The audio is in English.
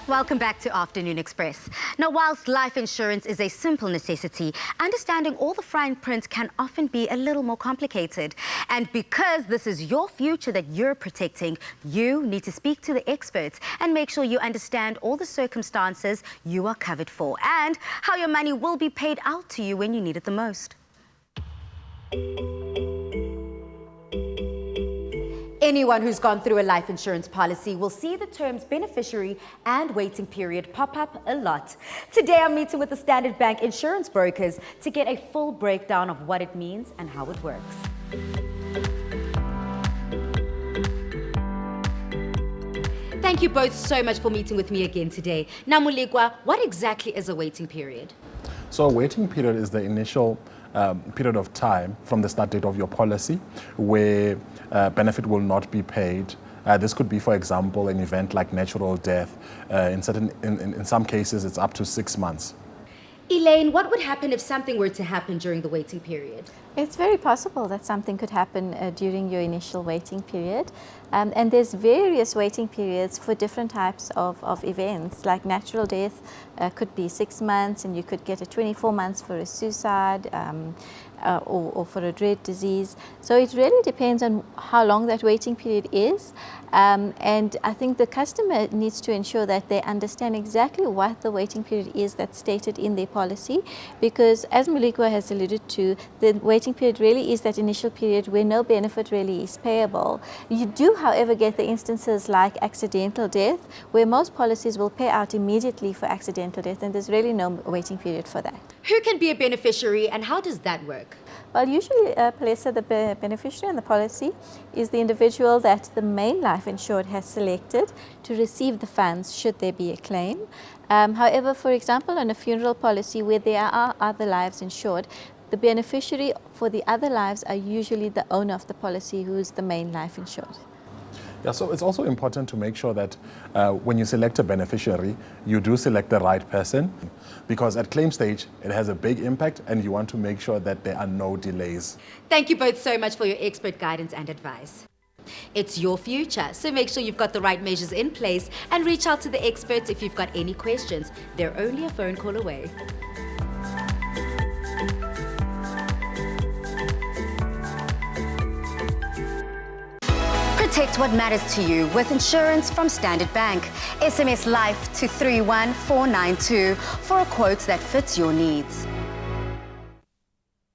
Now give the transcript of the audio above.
Welcome back to Afternoon Express. Now, whilst life insurance is a simple necessity, understanding all the fine print can often be a little more complicated. And because this is your future that you're protecting, you need to speak to the experts and make sure you understand all the circumstances you are covered for and how your money will be paid out to you when you need it the most. Anyone who's gone through a life insurance policy will see the terms beneficiary and waiting period pop up a lot. Today I'm meeting with the Standard Bank insurance brokers to get a full breakdown of what it means and how it works. Thank you both so much for meeting with me again today. Now, Muligwa, what exactly is a waiting period? So a waiting period is the initial period of time from the start date of your policy where benefit will not be paid. This could be, for example, an event like natural death. In some cases, it's up to 6 months. Elaine, what would happen if something were to happen during the waiting period? It's very possible that something could happen during your initial waiting period. And there's various waiting periods for different types of events, like natural death could be 6 months, and you could get a 24 months for a suicide or for a dread disease. So it really depends on how long that waiting period is. And I think the customer needs to ensure that they understand exactly what the waiting period is that's stated in their policy, because as Muligwa has alluded to, the waiting period really is that initial period where no benefit really is payable. You do, however, get the instances like accidental death, where most policies will pay out immediately for accidental death, and there's really no waiting period for that. Who can be a beneficiary and how does that work? Well, usually, Palesa, the beneficiary in the policy is the individual that the main life insured has selected to receive the funds should there be a claim. However, for example, on a funeral policy where there are other lives insured, the beneficiary for the other lives are usually the owner of the policy, who is the main life insured. Yeah, so it's also important to make sure that when you select a beneficiary, you do select the right person, because at claim stage, it has a big impact and you want to make sure that there are no delays. Thank you both so much for your expert guidance and advice. It's your future, so make sure you've got the right measures in place and reach out to the experts if you've got any questions. They're only a phone call away. Protect what matters to you with insurance from Standard Bank. SMS LIFE to 31492 for a quote that fits your needs.